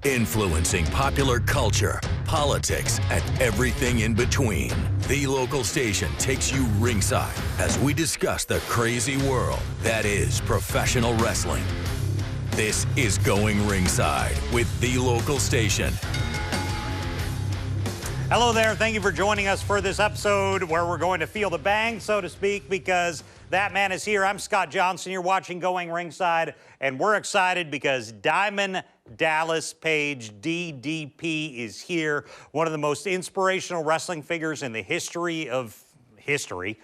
influencing popular culture, politics, and everything in between. The local station takes you ringside as we discuss the crazy world that is professional wrestling. This is Going Ringside with The Local Station. Hello there. Thank you for joining us for this episode where we're going to feel the bang, so to speak, because that man is here. I'm Scott Johnson. You're watching Going Ringside, and we're excited because Diamond Dallas Page, DDP, is here. One of the most inspirational wrestling figures in the history of history,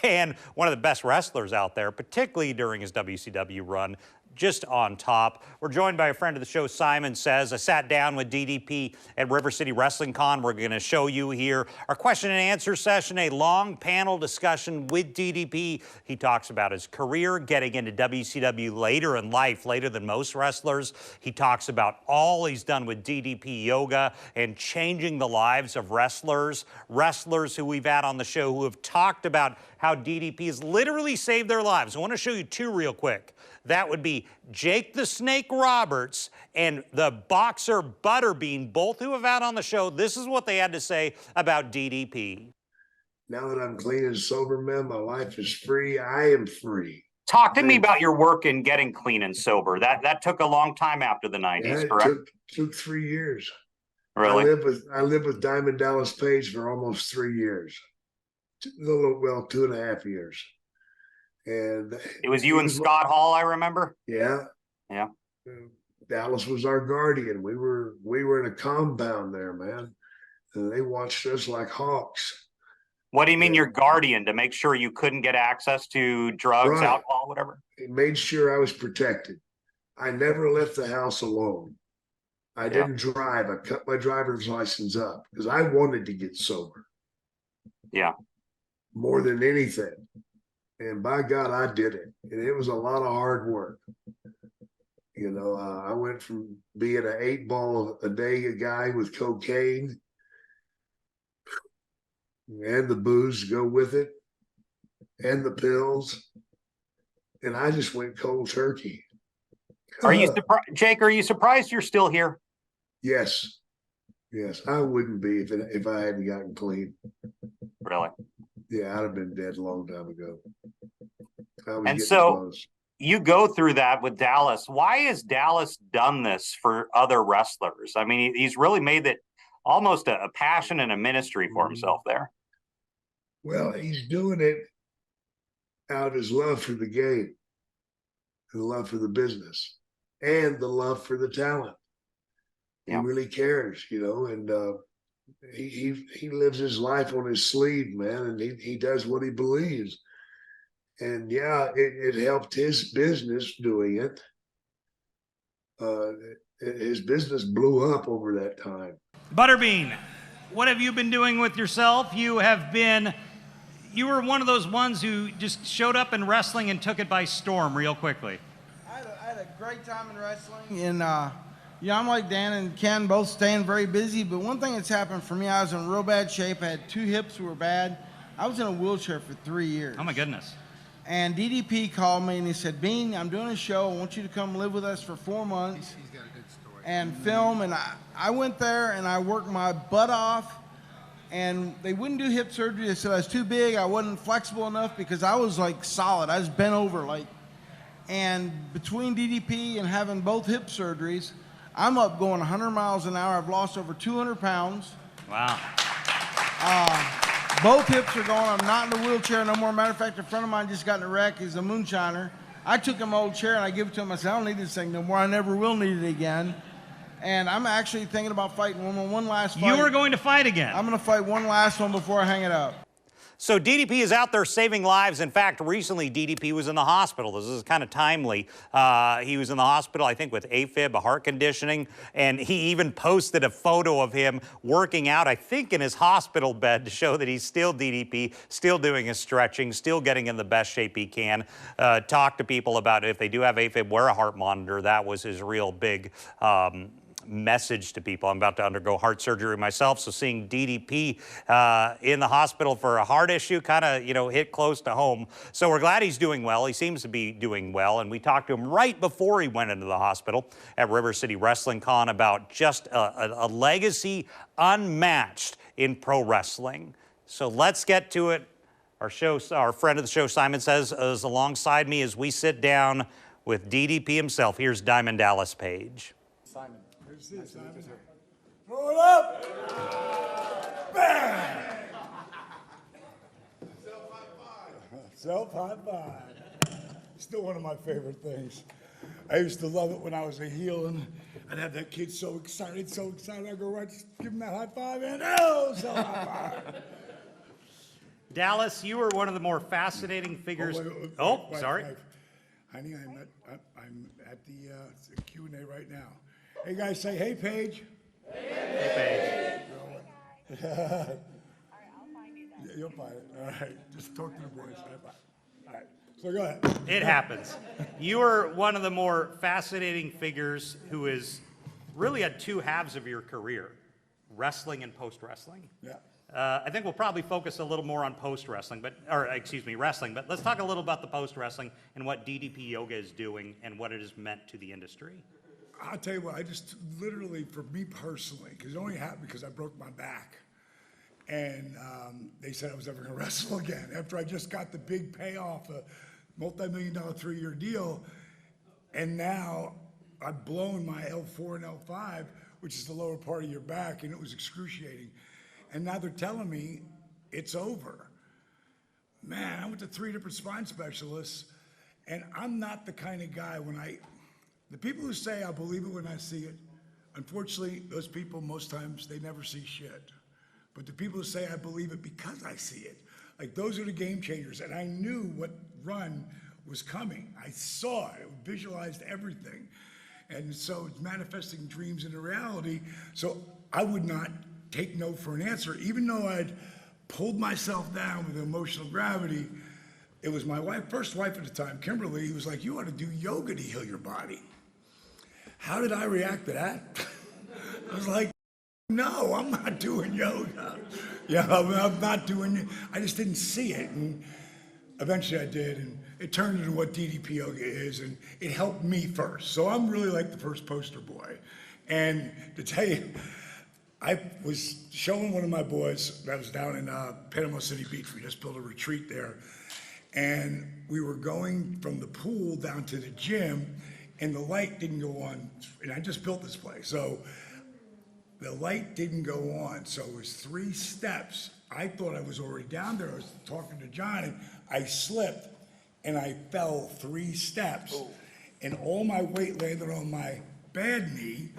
and one of the best wrestlers out there, particularly during his WCW run. Just on top. We're joined by a friend of the show, Simon Says. I sat down with DDP at River City Wrestling Con. We're going to show you here our question and answer session, a long panel discussion with DDP. He talks about his career, getting into WCW later in life, later than most wrestlers. He talks about all he's done with DDP Yoga and changing the lives of wrestlers who we've had on the show who have talked about how DDP has literally saved their lives. I want to show you two real quick. That would be Jake the Snake Roberts and the boxer Butterbean, both who have had on the show. This is what they had to say about DDP. Now that I'm clean and sober, man, my life is free. I am free. Talk to me about your work in getting clean and sober. That took a long time after the 90s, yeah, correct? It took 3 years. Really? I lived with Diamond Dallas Page for almost 3 years. Well, 2.5 years. And it was you and Scott Hall, I remember. Yeah. Yeah. Dallas was our guardian. We were in a compound there, man. And they watched us like hawks. What do you mean your guardian? To make sure you couldn't get access to drugs, alcohol, whatever? He made sure I was protected. I never left the house alone. I didn't drive. I cut my driver's license up because I wanted to get sober. Yeah. More than anything. And by God, I did it. And it was a lot of hard work. You know, I went from being an 8-ball a day guy with cocaine and the booze to go with it and the pills. And I just went cold turkey. Are you surprised, Jake? Are you surprised you're still here? Yes. Yes, I wouldn't be if I hadn't gotten clean. Really? Yeah, I'd have been dead a long time ago. And so you go through that with Dallas. Why has Dallas done this for other wrestlers? I mean, he's really made it almost a passion and a ministry for himself there. Well, he's doing it out of his love for the game, the love for the business, and the love for the talent. Yeah. He really cares, you know, and he lives his life on his sleeve, man, and he does what he believes. And yeah, it helped his business doing it. His business blew up over that time. Butterbean, what have you been doing with yourself? You were one of those ones who just showed up in wrestling and took it by storm real quickly. I had a great time in wrestling, and yeah, I'm like Dan and Ken, both staying very busy, but one thing that's happened for me, I was in real bad shape. I had 2 hips that were bad. I was in a wheelchair for 3 years. Oh, my goodness. And DDP called me, and he said, Bean, I'm doing a show. I want you to come live with us for 4 months and film. And I went there, and I worked my butt off, and they wouldn't do hip surgery. They said I was too big. I wasn't flexible enough because I was, like, solid. I was bent over, like. And between DDP and having both hip surgeries, I'm up going 100 miles an hour. I've lost over 200 pounds. Wow. Both hips are going. I'm not in the wheelchair no more. Matter of fact, a friend of mine just got in a wreck. He's a moonshiner. I took him my old chair and I give it to him. I said, I don't need this thing no more. I never will need it again. And I'm actually thinking about fighting one last fight. You are going to fight again? I'm going to fight one last one before I hang it up. So DDP is out there saving lives. In fact, recently DDP was in the hospital. This is kind of timely. He was in the hospital, I think, with AFib, a heart conditioning, and he even posted a photo of him working out, I think, in his hospital bed to show that he's still DDP, still doing his stretching, still getting in the best shape he can. Talk to people about if they do have AFib, wear a heart monitor. That was his real big message to people. I'm about to undergo heart surgery myself, so seeing DDP in the hospital for a heart issue kind of, hit close to home. So we're glad he's doing well. He seems to be doing well, and we talked to him right before he went into the hospital at River City Wrestling Con about just a legacy unmatched in pro wrestling. So let's get to it. Our friend of the show, Simon Says, is alongside me as we sit down with DDP himself. Here's Diamond Dallas Page. Simon. Throw it up! Bam! Self-high five. Still one of my favorite things. I used to love it when I was a heel, and I'd have that kid so excited. I'd go right, just give him that high five, and self-high five. Dallas, you were one of the more fascinating figures. Sorry. Honey, I'm at the Q&A right now. Hey guys, say hey, Paige. Hey, Paige. You'll find it. All right, just talk to the boys. All right, so go ahead. It happens. You are one of the more fascinating figures who is really at two halves of your career, wrestling and post-wrestling. Yeah. I think we'll probably focus a little more on wrestling, but let's talk a little about the post-wrestling and what DDP Yoga is doing and what it has meant to the industry. I'll tell you what, I just literally, for me personally, because it only happened because I broke my back, and they said I was never going to wrestle again after I just got the big payoff, a multi-million-dollar 3-year deal, and now I've blown my L4 and L5, which is the lower part of your back, and it was excruciating. And now they're telling me it's over. Man, I went to 3 different spine specialists, and I'm not the kind of guy the people who say I believe it when I see it, unfortunately, those people, most times, they never see shit. But the people who say I believe it because I see it, like those are the game changers. And I knew what run was coming. I saw it, I visualized everything. And so it's manifesting dreams into reality. So I would not take no for an answer, even though I'd pulled myself down with emotional gravity. It was my first wife at the time, Kimberly, who was like, you ought to do yoga to heal your body. How did I react to that? I was like, no, I'm not doing yoga. I'm not doing it. I just didn't see it. And eventually I did, and it turned into what DDP Yoga is, and it helped me first. So I'm really like the first poster boy. And to tell you, I was showing one of my boys that was down in Panama City Beach. We just built a retreat there. And we were going from the pool down to the gym, and the light didn't go on. And I just built this place. So the light didn't go on. So it was 3 steps. I thought I was already down there. I was talking to John, and I slipped, and I fell 3 steps. Oh. And all my weight landed on my bad knee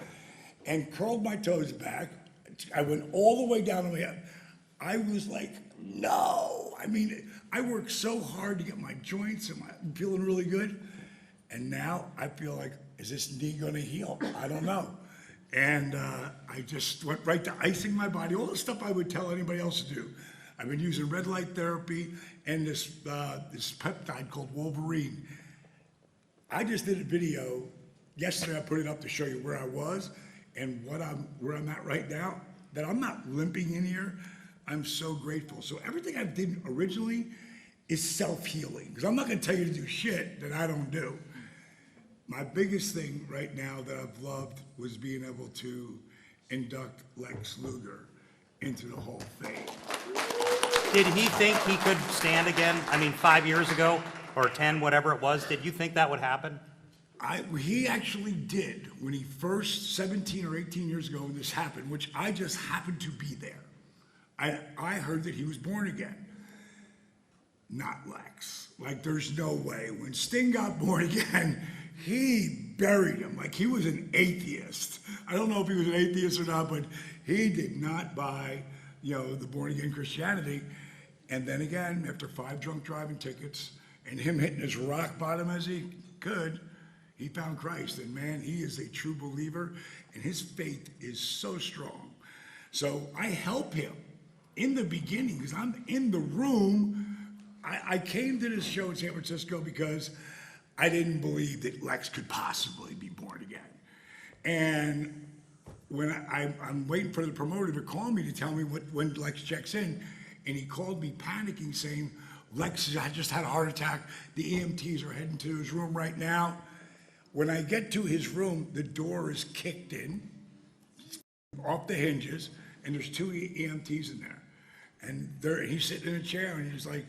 and curled my toes back. I went all the way down to my head. I was like, no. I mean, I worked so hard to get my joints, and I'm feeling really good. And now I feel like, is this knee gonna heal? I don't know. And I just went right to icing my body, all the stuff I would tell anybody else to do. I've been using red light therapy and this peptide called Wolverine. I just did a video yesterday. I put it up to show you where I was and where I'm at right now, that I'm not limping in here. I'm so grateful. So everything I did originally is self-healing, because I'm not gonna tell you to do shit that I don't do. My biggest thing right now that I've loved was being able to induct Lex Luger into the Hall of Fame. Did he think he could stand again? I mean, 5 years ago, or 10, whatever it was, did you think that would happen? He actually did when he first, 17 or 18 years ago when this happened, which I just happened to be there. I heard that he was born again. Not Lex. Like, there's no way. When Sting got born again, he buried him like he was an atheist. I don't know if he was an atheist or not, but he did not buy, the born again Christianity. And then again, after 5 drunk driving tickets and him hitting his rock bottom as he could, he found Christ. And man, he is a true believer, and his faith is so strong. So I help him in the beginning, because I'm in the room. I came to this show in San Francisco because I didn't believe that Lex could possibly be born again. And when I'm waiting for the promoter to call me to tell me when Lex checks in, and he called me panicking saying, Lex, I just had a heart attack. The EMTs are heading to his room right now. When I get to his room, the door is kicked in, off the hinges, and there's 2 EMTs in there. And he's sitting in a chair, and he's like,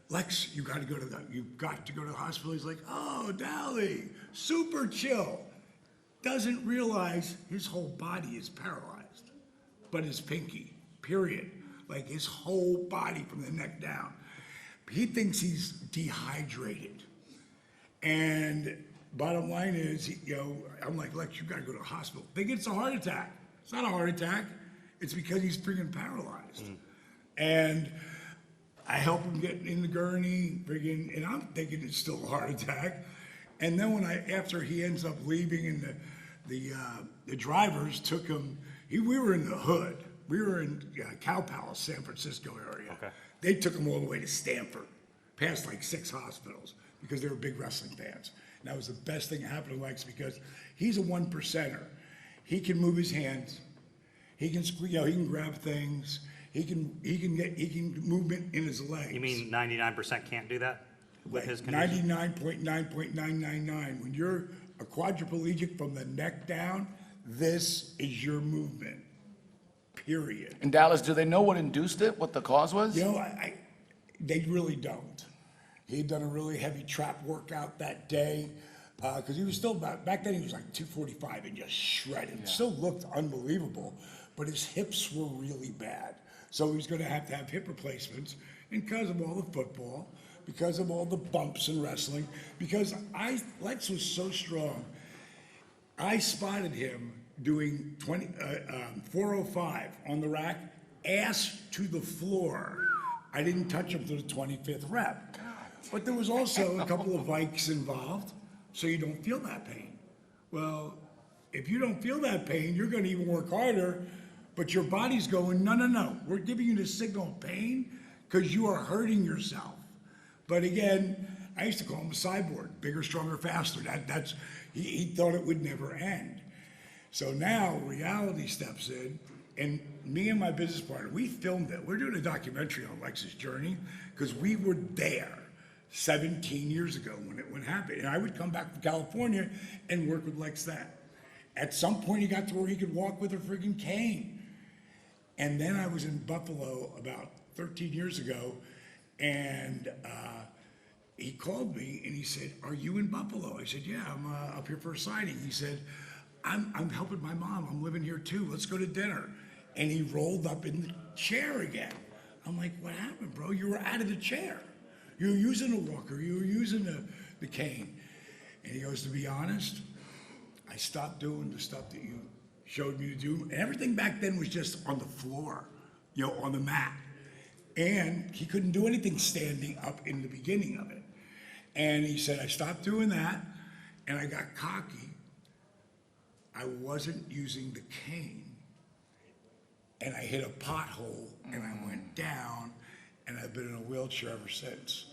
Lex, you got to go to the hospital. He's like, oh, Dally, super chill. Doesn't realize his whole body is paralyzed, but his pinky, period. Like his whole body from the neck down. He thinks he's dehydrated. And bottom line is, I'm like, Lex, you gotta go to the hospital. Think it's a heart attack. It's not a heart attack. It's because he's freaking paralyzed. And I help him get in the gurney, and I'm thinking it's still a heart attack. And then after he ends up leaving, and the drivers took him, we were in the hood. We were in Cow Palace, San Francisco area. Okay. They took him all the way to Stanford, past like 6 hospitals, because they were big wrestling fans. And that was the best thing that happened to Lex, because he's a 1%er. He can move his hands. He can, he can grab things. He can get movement in his legs. You mean 99% can't do that with his condition? 99.9.999. When you're a quadriplegic from the neck down, this is your movement. Period. In Dallas, do they know what induced it? What the cause was? They really don't. He'd done a really heavy trap workout that day, because he was still back then he was like 245 and just shredded. Yeah. Still looked unbelievable, but his hips were really bad. So he was going to have hip replacements, and because of all the football, because of all the bumps in wrestling, because Lex was so strong, I spotted him doing 405 on the rack, ass to the floor. I didn't touch him to the 25th rep. But there was also a couple of Vikes involved, so you don't feel that pain. Well, if you don't feel that pain, you're going to even work harder, but your body's going, no, we're giving you the signal of pain because you are hurting yourself. But again, I used to call him a cyborg, bigger, stronger, faster. He thought it would never end. So now reality steps in, and me and my business partner, we filmed it. We're doing a documentary on Lex's journey because we were there 17 years ago when it happened. And I would come back from California and work with Lex then. At some point, he got to where he could walk with a friggin' cane. And then I was in Buffalo about 13 years ago, and he called me and he said, are you in Buffalo? I said, yeah, I'm up here for a signing. He said, I'm helping my mom. I'm living here too. Let's go to dinner. And he rolled up in the chair again. I'm like, what happened, bro? You were out of the chair. You were using a walker. You were using the cane. And he goes, to be honest, I stopped doing the stuff that you showed me to do. And everything back then was just on the floor, on the mat. And he couldn't do anything standing up in the beginning of it. And he said, I stopped doing that, and I got cocky. I wasn't using the cane, and I hit a pothole, and I went down, and I've been in a wheelchair ever since.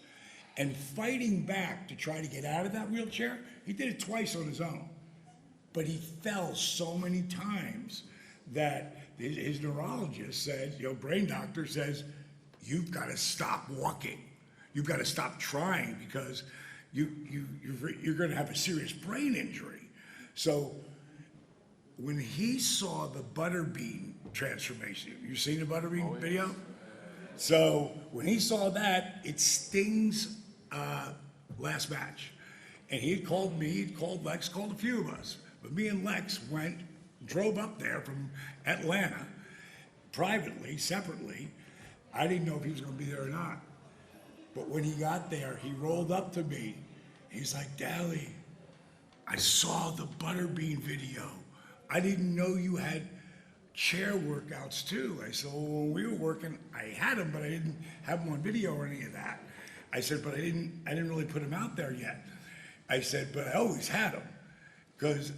And fighting back to try to get out of that wheelchair, he did it twice on his own. But he fell so many times that his neurologist said, brain doctor says, you've got to stop walking. You've got to stop trying because you're going to have a serious brain injury. So when he saw the Butterbean transformation, you seen the Butterbean video? So when he saw that, it Sting's last match. And he had called me, he'd called Lex, called a few of us. But me and Lex drove up there from Atlanta, privately, separately. I didn't know if he was going to be there or not. But when he got there, he rolled up to me. He's like, Dally, I saw the Butterbean video. I didn't know you had chair workouts too. I said, well, when we were working, I had them, but I didn't have them on video or any of that. I said, but I didn't really put them out there yet. I said, but I always had them because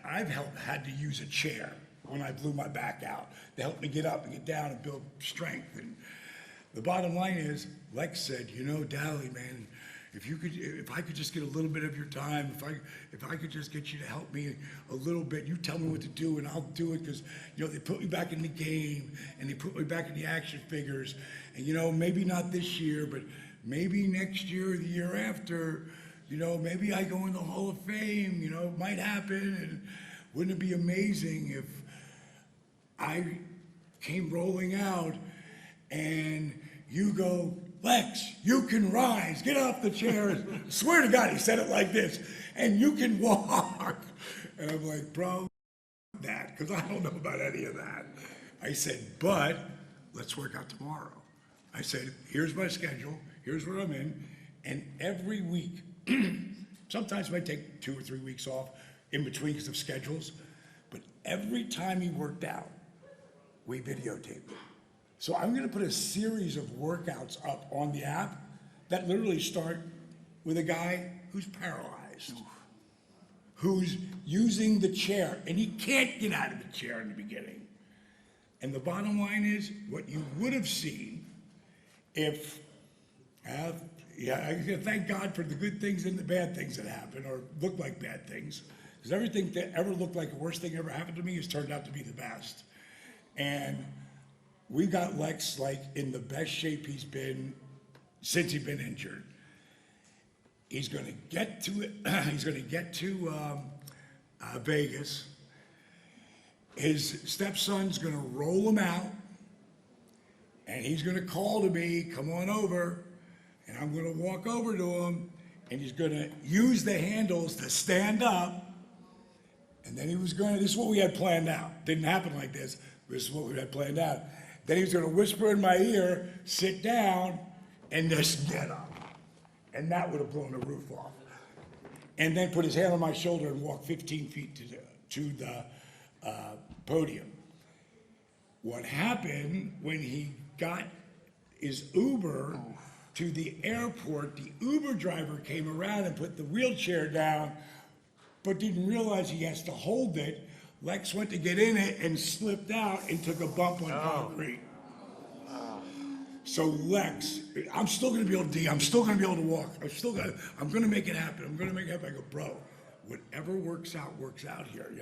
I've had to use a chair when I blew my back out to help me get up and get down and build strength. And the bottom line is, Lex said, Dally, man, if I could just get a little bit of your time, if I could just get you to help me a little bit, you tell me what to do and I'll do it, because they put me back in the game and they put me back in the action figures, and maybe not this year, but maybe next year or the year after, maybe I go in the Hall of Fame, it might happen, and wouldn't it be amazing if I came rolling out and you go, Lex, you can rise, get off the chair. Swear to God, he said it like this, and you can walk. And I'm like, bro, that, because I don't know about any of that. I said, but let's work out tomorrow. I said, here's my schedule, here's what I'm in, and every week, sometimes I might take 2 or 3 weeks off in between because of schedules, but every time he worked out, we videotaped it. So I'm gonna put a series of workouts up on the app that literally start with a guy who's paralyzed, who's using the chair, and he can't get out of the chair in the beginning. And the bottom line is, what you would have seen if, I thank God for the good things and the bad things that happen, or look like bad things, because everything that ever looked like the worst thing ever happened to me has turned out to be the best. And we got Lex in the best shape he's been since he's been injured. He's going to get to it. He's going to get to Vegas. His stepson's going to roll him out, and he's going to call to me, come on over, and I'm going to walk over to him, and he's going to use the handles to stand up, and then this is what we had planned out. Didn't happen like this. This is what we had planned out. Then he was going to whisper in my ear, sit down, and just get up. And that would have blown the roof off. And then put his hand on my shoulder and walk 15 feet to the podium. What happened when he got his Uber to the airport, the Uber driver came around and put the wheelchair down, but didn't realize he has to hold it. Lex went to get in it and slipped out and took a bump on concrete. So Lex, I'm still gonna be able to I'm still gonna be able to walk. I'm gonna make it happen. I'm gonna make it happen. I go, bro, whatever works out here,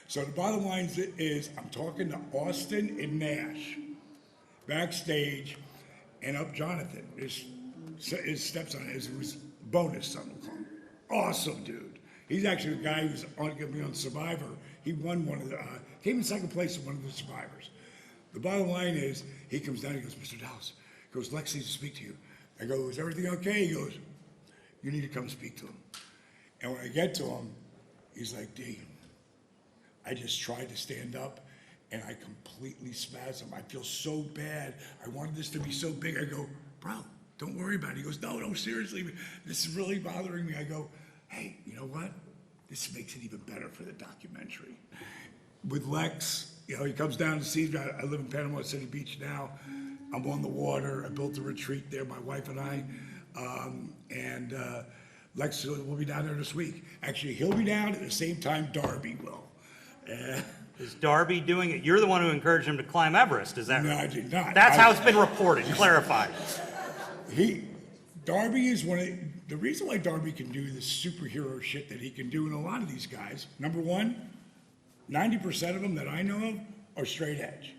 So the bottom line is I'm talking to Austin and Nash backstage, and up Jonathan, his stepson, his bonus son, we'll call him. Awesome dude. He's actually the guy who's going to be on Survivor. He won came in second place in one of the Survivors. The bottom line is, he comes down, he goes, Mr. Dallas, he goes, Lex needs to speak to you. I go, is everything okay? He goes, you need to come speak to him. And when I get to him, he's like, D, I just tried to stand up and I completely spasmed. I feel so bad. I wanted this to be so big. I go, bro, don't worry about it. He goes, no, seriously, this is really bothering me. I go, hey, you know what? This makes it even better for the documentary. With Lex, he comes down to see me. I live in Panama City Beach now. I'm on the water. I built a retreat there, my wife and I. Lex will be down there this week. Actually, he'll be down at the same time Darby will. Is Darby doing it? You're the one who encouraged him to climb Everest, is that right? No, I did not. That's how it's been reported, clarified. Darby is the reason why Darby can do the superhero shit that he can do, and a lot of these guys, number one, 90% of them that I know of are straight edge,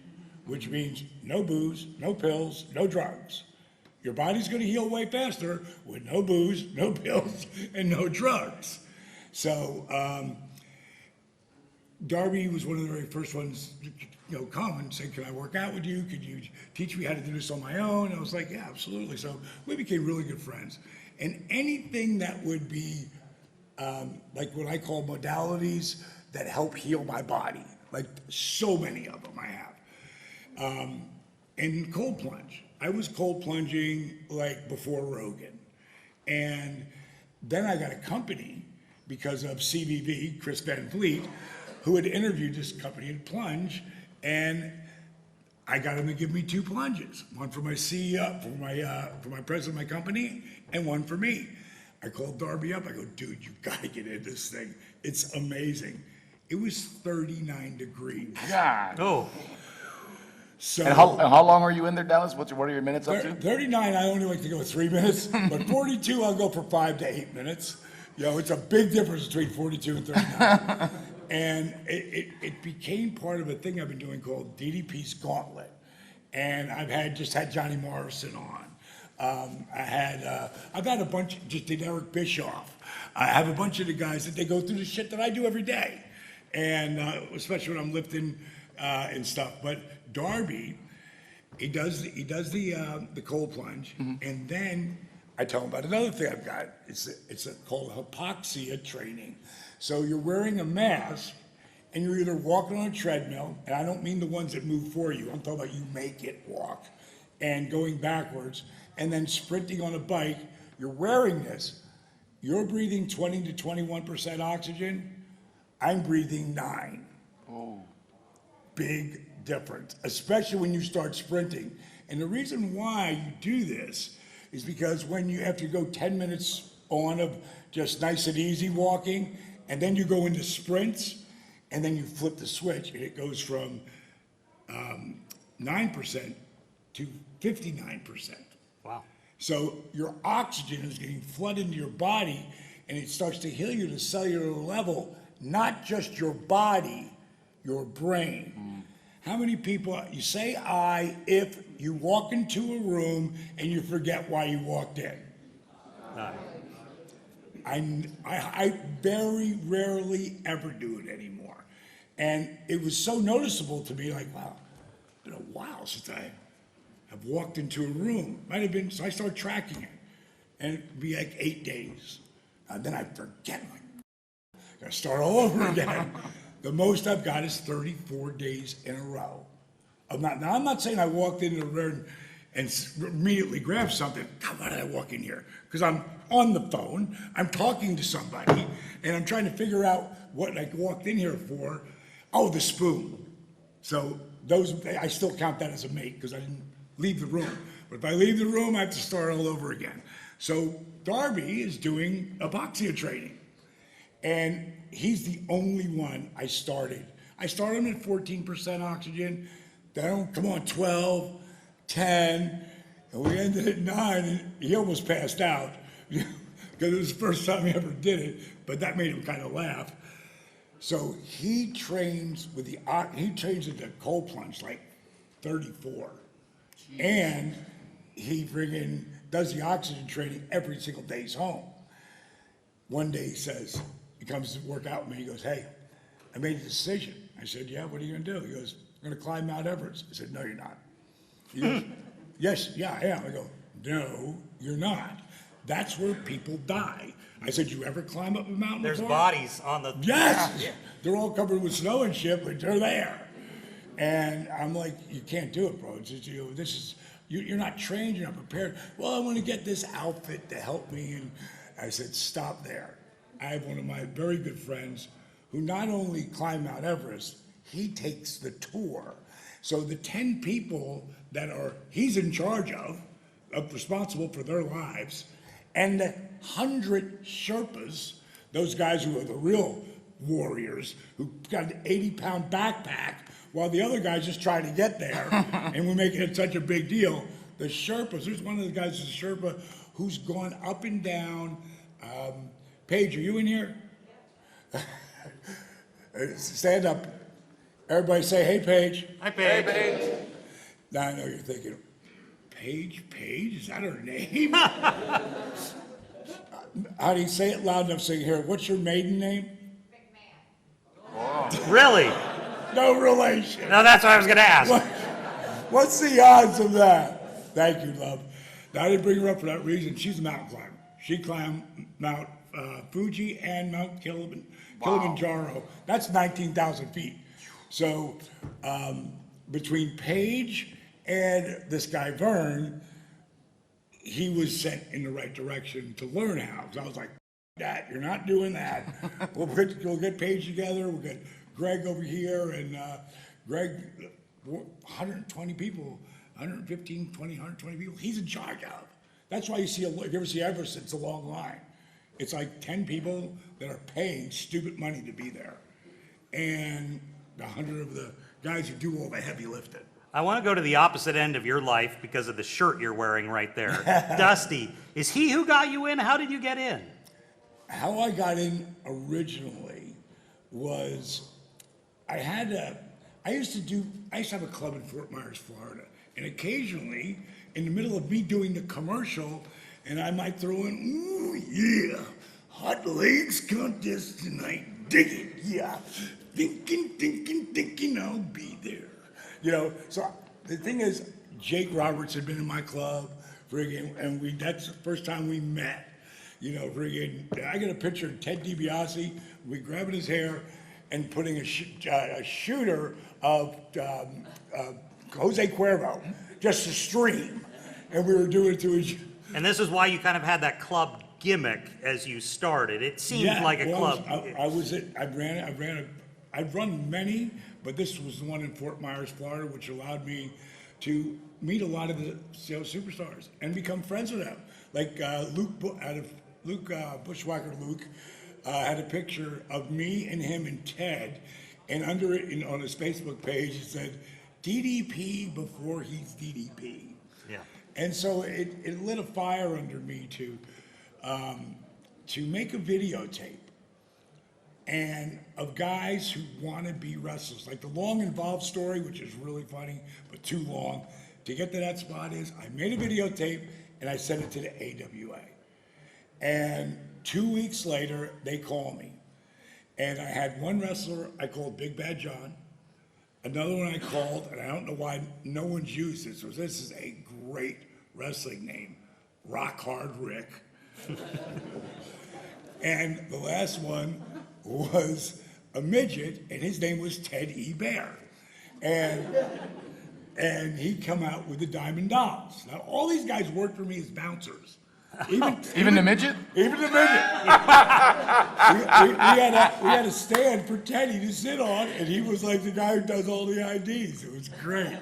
which means no booze, no pills, no drugs. Your body's going to heal way faster with no booze, no pills, and no drugs. So Darby was one of the very first ones to come and say, can I work out with you? Could you teach me how to do this on my own? And I was like, yeah, absolutely. So we became really good friends. And anything that would be like what I call modalities that help heal my body, like so many of them I have. And cold plunge. I was cold plunging before Rogan. And then I got a company because of CVV, Chris Van Vliet, who had interviewed this company in Plunge, and I got him to give me 2 plunges, one for my CEO, for my president of my company, and one for me. I called Darby up. I go, dude, you gotta get in this thing. It's amazing. It was 39 degrees. God. Oh. So And how long are you in there, Dallas? What are your minutes up to? 39, I only like to go 3 minutes, but 42, I'll go for 5 to 8 minutes. You know, it's a big difference between 42 and 39. And it became part of a thing I've been doing called DDP's Gauntlet. And I've had Johnny Morrison on. I've had a bunch, just did Eric Bischoff. I have a bunch of the guys that they go through the shit that I do every day. And especially when I'm lifting and stuff. But Darby, he does the cold plunge, and then I tell him about another thing I've got. It's called hypoxia training. So you're wearing a mask, and you're either walking on a treadmill, and I don't mean the ones that move for you. I'm talking about you make it walk, and going backwards, and then sprinting on a bike. You're wearing this. You're breathing 20 to 21% oxygen. I'm breathing 9. Oh. Big difference, especially when you start sprinting. And the reason why you do this is because when you have to go 10 minutes on of just nice and easy walking, and then you go into sprints, and then you flip the switch, and it goes from 9% to 59%. Wow. So your oxygen is getting flooded into your body, and it starts to heal you at a cellular level, not just your body, your brain. How many people, you say if you walk into a room and you forget why you walked in? I very rarely ever do it anymore. And it was so noticeable to me, like, wow, it's been a while since I've walked into a room. Might have been, so I started tracking it. And it'd be like 8 days. Then I'd forget, like, gotta start all over again. The most I've got is 34 days in a row. I'm not saying I walked into the room and immediately grabbed something. God, why did I walk in here? Because I'm on the phone, I'm talking to somebody, and I'm trying to figure out what I walked in here for. Oh, the spoon. So I still count that as a mate because I didn't leave the room. But if I leave the room, I have to start all over again. So Darby is doing hypoxia training. And he's the only one I started. I started him at 14% oxygen, then come on, 12, 10, and we ended at 9, and he almost passed out because it was the first time he ever did it, but that made him kind of laugh. So he trains with the cold plunge like 34. Jeez. And he friggin' does the oxygen training every single day he's home. One day he comes to work out with me, he goes, hey, I made a decision. I said, yeah, what are you gonna do? He goes, I'm gonna climb Mount Everest. I said, no, you're not. He goes, yes, yeah, I am. I go, no, you're not. That's where people die. I said, you ever climb up a mountain There's before? bodies on the... Yes, yeah. They're all covered with snow and shit, but they're there. And I'm like, you can't do it, bro. It's just, you're not trained, you're not prepared. Well, I want to get this outfit to help me. And I said, stop there. I have one of my very good friends who not only climbed Mount Everest, he takes the tour. So the 10 people that he's in charge of responsible for their lives, and the 100 Sherpas, those guys who are the real warriors, who got an 80-pound backpack, while the other guys just trying to get there, and we're making it such a big deal. The Sherpas, there's one of the guys, the Sherpa, who's gone up and down. Paige, are you in here? Stand up. Everybody say, hey, Paige. Hi, Paige. Hey, Paige. Now I know you're thinking, Paige, is that her name? How do you say it loud enough so you hear it? What's your maiden name? Really? No relation. No, that's what I was gonna ask. What's the odds of that? Thank you, love. Now, I didn't bring her up for that reason. She's a mountain climber. She climbed Mount Fuji and Mount Kilimanjaro. That's 19,000 feet. So between Paige and this guy, Vern, he was sent in the right direction to learn how. So I was like, that, you're not doing that. We'll get Paige together. We'll get Greg over here. And Greg, 120 people, 115, 20, 120 people, he's in charge of. That's why if you ever see Everest, it's a long line. It's like 10 people that are paying stupid money to be there. And 100 of the guys who do all the heavy lifting. I want to go to the opposite end of your life because of the shirt you're wearing right there. Dusty, is he who got you in? How did you get in? How I got in originally was I used to have a club in Fort Myers, Florida. And occasionally, in the middle of me doing the commercial, and I might throw in, ooh, yeah, hot legs contest tonight, dig it, yeah. Thinking I'll be there. You know, so the thing is, Jake Roberts had been in my club, friggin', and that's the first time we met. You know, friggin', I got a picture of Ted DiBiase, we grabbing his hair and putting a shooter of Jose Cuervo, just to stream. And we were doing it to each. And this is why you kind of had that club gimmick as you started. It seemed like a club. I've run many, but this was the one in Fort Myers, Florida, which allowed me to meet a lot of the superstars and become friends with them. Like Bushwhacker Luke had a picture of me and him and Ted, and under it on his Facebook page it said, DDP before he's DDP. Yeah. And so it lit a fire under me to make a videotape and of guys who want to be wrestlers. Like the long involved story, which is really funny, but too long. To get to that spot is I made a videotape and I sent it to the AWA. And 2 weeks later, they call me. And I had one wrestler I called Big Bad John. Another one I called, and I don't know why no one's used this. This is a great wrestling name, Rock Hard Rick. And the last one was a midget, and his name was Ted E. Bear. And he'd come out with the Diamond Dolls. Now, all these guys worked for me as bouncers. Even the midget? Even the midget. we had a stand for Teddy to sit on, and he was like the guy who does all the IDs. It was great.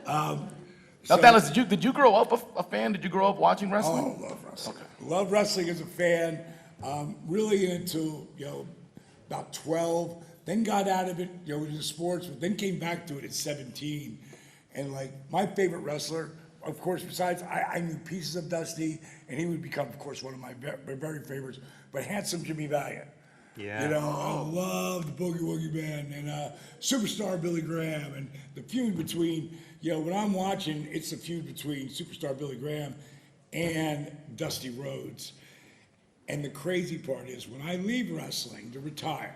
Now, Dallas, did you grow up a fan? Did you grow up watching wrestling? Oh, love wrestling. Okay. Love wrestling as a fan. Really into, about 12. Then got out of it, into sports, but then came back to it at 17. And like my favorite wrestler, of course, besides I knew pieces of Dusty, and he would become, of course, one of my very favorites. But handsome Jimmy Valiant. Yeah. I love the Boogie Woogie Man and Superstar Billy Graham and the feud between. When I'm watching, it's the feud between Superstar Billy Graham and Dusty Rhodes. And the crazy part is, when I leave wrestling to retire,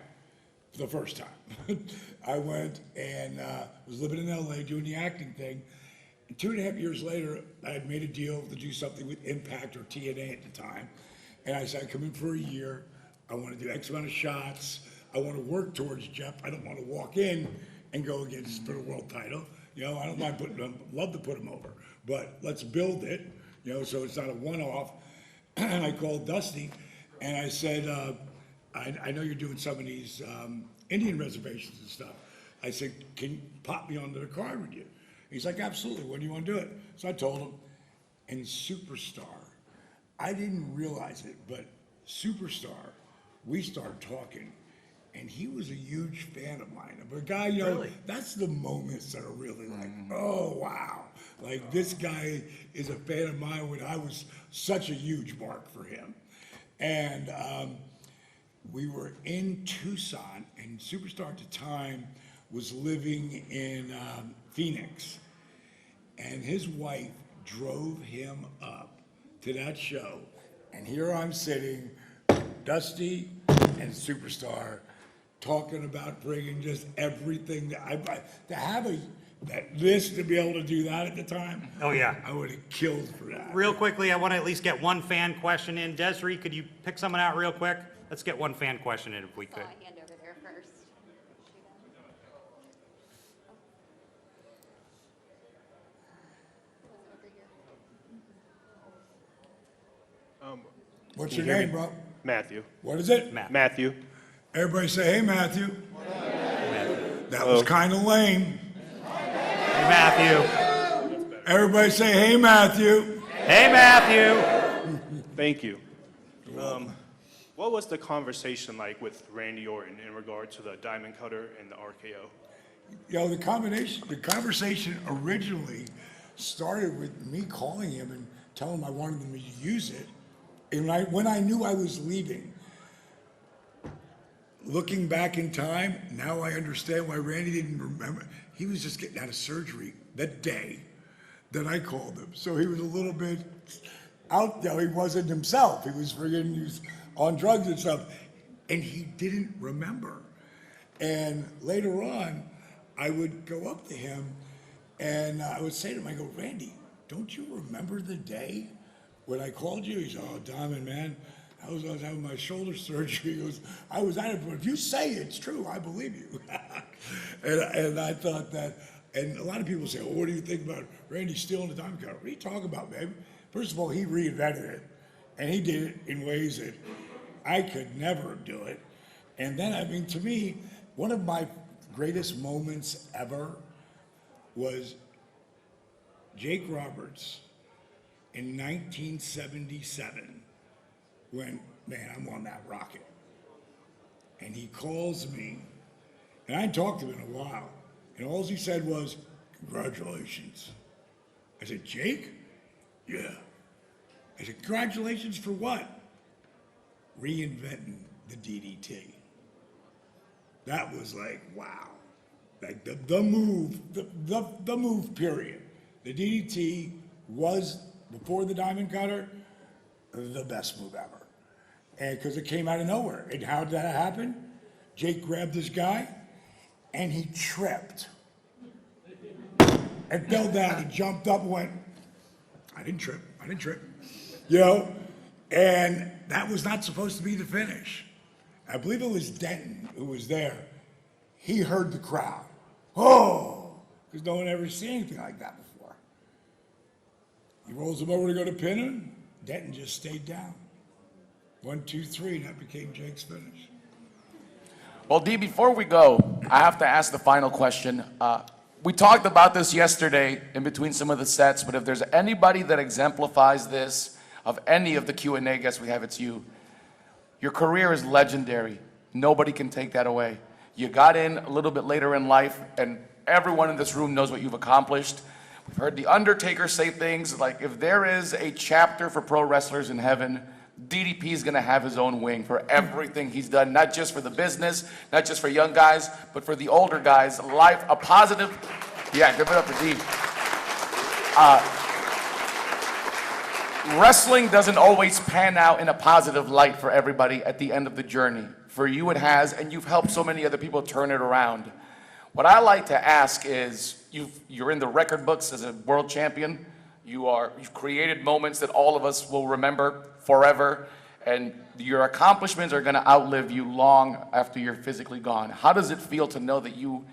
for the first time, I went and was living in LA doing the acting thing. And 2.5 years later, I had made a deal to do something with Impact or TNA at the time. And I said, I come in for a year. I want to do X amount of shots. I want to work towards Jeff. I don't want to walk in and go against for the world title. I don't mind love to put him over, but let's build it, so it's not a one-off. And I called Dusty and I said, I know you're doing some of these Indian reservations and stuff. I said, can you pop me onto the card with you? He's like, absolutely, when do you want to do it? So I told him, and Superstar, I didn't realize it, but Superstar, we started talking, and he was a huge fan of mine. But a guy, really? That's the moments that are really like, oh, wow. Like, this guy is a fan of mine when I was such a huge mark for him. And we were in Tucson, and Superstar at the time was living in Phoenix. And his wife drove him up to that show. And here I'm sitting, Dusty and Superstar, talking about bringing just everything to have that list, to be able to do that at the time. Oh, yeah. I would have killed for that. Real quickly, I want to at least get one fan question in. Desiree, could you pick someone out real quick? Let's get one fan question in if we could. Hand over there first. What's your name, bro? Matthew. What is it? Matthew. Everybody say, hey, Matthew. That was kind of lame. Hey, Matthew. Everybody say, hey, Matthew. Hey, Matthew. Thank you. What was the conversation like with Randy Orton in regard to the Diamond Cutter and the RKO? You know, the conversation originally started with me calling him and telling him I wanted him to use it. And when I knew I was leaving, looking back in time, now I understand why Randy didn't remember. He was just getting out of surgery that day that I called him. So he was a little bit out there. He wasn't himself. He was on drugs and stuff. And he didn't remember. And later on, I would go up to him and I would say to him, I go, Randy, don't you remember the day when I called you? He said, oh, Diamond, man, I was having my shoulder surgery. He goes, I was at it, but if you say it's true, I believe you. and I thought that, and a lot of people say, well, what do you think about Randy stealing the diamond cutter? What are you talking about, baby? First of all, he reinvented it, and he did it in ways that I could never do it. And then, I mean, to me, one of my greatest moments ever was Jake Roberts in 1977 when, man, I'm on that rocket. And he calls me, and I hadn't talked to him in a while, and all he said was, congratulations. I said, Jake? Yeah. I said, congratulations for what? Reinventing the DDT. That was like, wow. Like the move, the move period. The DDT was, before the diamond cutter, the best move ever. And because it came out of nowhere. And how did that happen? Jake grabbed this guy and he tripped. And fell down and jumped up and went, I didn't trip. You know? And that was not supposed to be the finish. I believe it was Denton who was there. He heard the crowd. Oh, because no one ever seen anything like that before. He rolls him over to go to pin him. Denton just stayed down. 1, 2, 3, and that became Jake's finish. Well, D, before we go, I have to ask the final question. We talked about this yesterday in between some of the sets, but if there's anybody that exemplifies this, of any of the Q&A guests we have, it's you. Your career is legendary. Nobody can take that away. You got in a little bit later in life, and everyone in this room knows what you've accomplished. We've heard The Undertaker say things like, if there is a chapter for pro wrestlers in heaven, DDP is going to have his own wing for everything he's done, not just for the business, not just for young guys, but for the older guys. Life, a positive, yeah, give it up for D. Wrestling doesn't always pan out in a positive light for everybody at the end of the journey. For you it has, and you've helped so many other people turn it around. What I like to ask is, you're in the record books as a world champion. You've created moments that all of us will remember forever, and your accomplishments are going to outlive you long after you're physically gone. How does it feel to know that you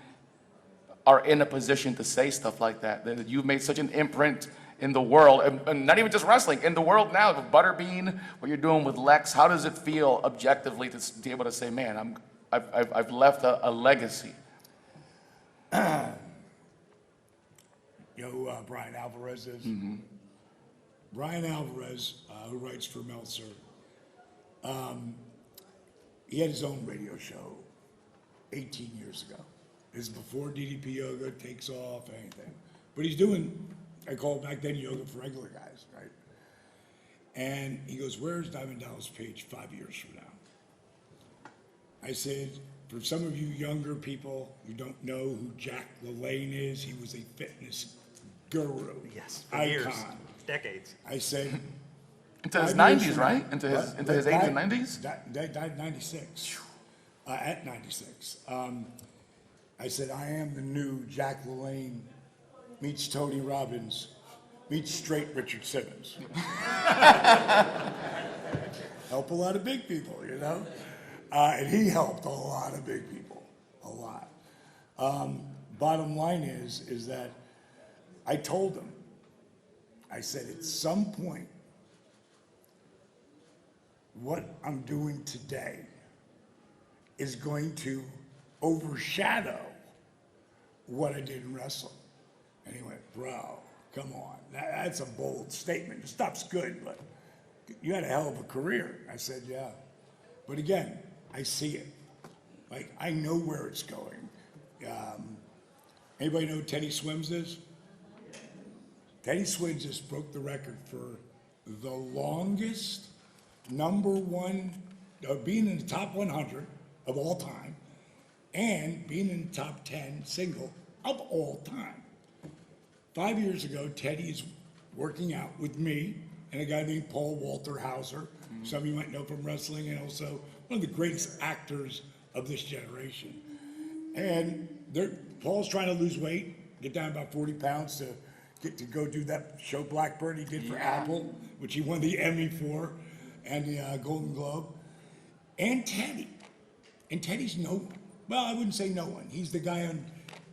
are in a position to say stuff like that? That you've made such an imprint in the world, and not even just wrestling, in the world now, with Butterbean, what you're doing with Lex. How does it feel objectively to be able to say, man, I've left a legacy? You know who Brian Alvarez is? Mm-hmm. Brian Alvarez, who writes for Meltzer, he had his own radio show 18 years ago. This is before DDP Yoga takes off, anything. But he's doing, I call it back then, yoga for regular guys, right? And he goes, where's Diamond Dallas Page 5 years from now? I said, for some of you younger people who don't know who Jack LaLanne is, he was a fitness guru. Yes, for icon. years, decades. I said, into his 90s, right? Into his 80s and 90s? Died 96. At 96. I said, I am the new Jack LaLanne meets Tony Robbins meets straight Richard Simmons. Help a lot of big people, you know? And he helped a lot of big people, a lot. Bottom line is that I told him, I said, at some point, what I'm doing today is going to overshadow what I did in wrestling. And he went, bro, come on. That's a bold statement. Your stuff's good, but you had a hell of a career. I said, yeah. But again, I see it. Like, I know where it's going. Anybody know who Teddy Swims is? Teddy Swims just broke the record for the longest #1, being in the top 100 of all time, and being in the top 10 single of all time. 5 years ago, Teddy is working out with me and a guy named Paul Walter Hauser, some of you might know from wrestling, and also one of the greatest actors of this generation. And Paul's trying to lose weight, get down about 40 pounds to get to go do that show Blackbird he did for Apple, which he won the Emmy for, and the Golden Globe. And Teddy. And Teddy's no one. Well, I wouldn't say no one. He's the guy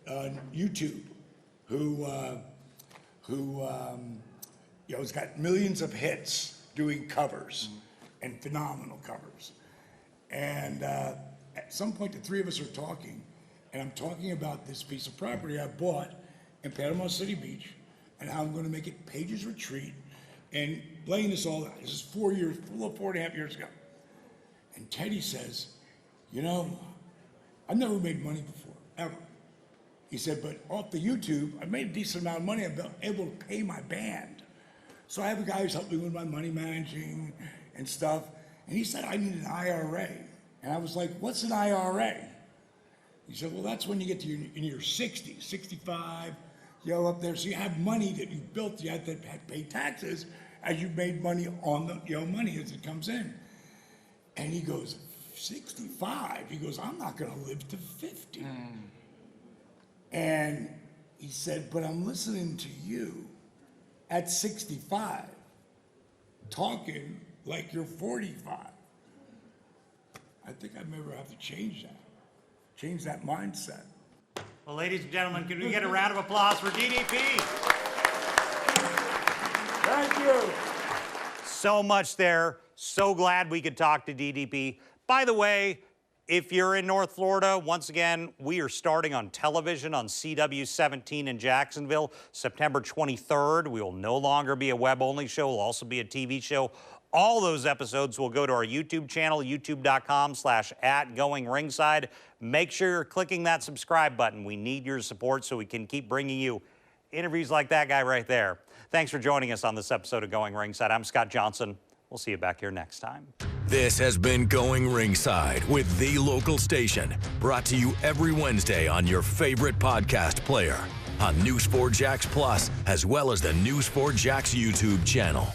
on YouTube who has got millions of hits doing covers and phenomenal covers. And at some point, the three of us are talking, and I'm talking about this piece of property I bought in Panama City Beach, and how I'm going to make it Page's Retreat, and laying this all out. This is 4 years, a little 4.5 years ago. And Teddy says, you know, I've never made money before, ever. He said, but off the YouTube, I've made a decent amount of money. I've been able to pay my band. So I have a guy who's helping me with my money managing and stuff. And he said, I need an IRA. And I was like, what's an IRA? He said, well, that's when you get to in your 60s, 65, up there. So you have money that you built, you have to pay taxes as you've made money on the money as it comes in. And he goes, 65? He goes, I'm not going to live to 50. And he said, but I'm listening to you at 65, talking like you're 45. I think I maybe have to change that mindset. Well, ladies and gentlemen, can we get a round of applause for DDP? Thank you. So much there. So glad we could talk to DDP. By the way, if you're in North Florida, once again, we are starting on television on CW17 in Jacksonville, September 23rd. We will no longer be a web-only show. We'll also be a TV show. All those episodes will go to our YouTube channel, youtube.com/@goingringside. Make sure you're clicking that subscribe button. We need your support so we can keep bringing you interviews like that guy right there. Thanks for joining us on this episode of Going Ringside. I'm Scott Johnson. We'll see you back here next time. This has been Going Ringside with The Local Station, brought to you every Wednesday on your favorite podcast player, on News4Jax Plus, as well as the News4Jax YouTube channel.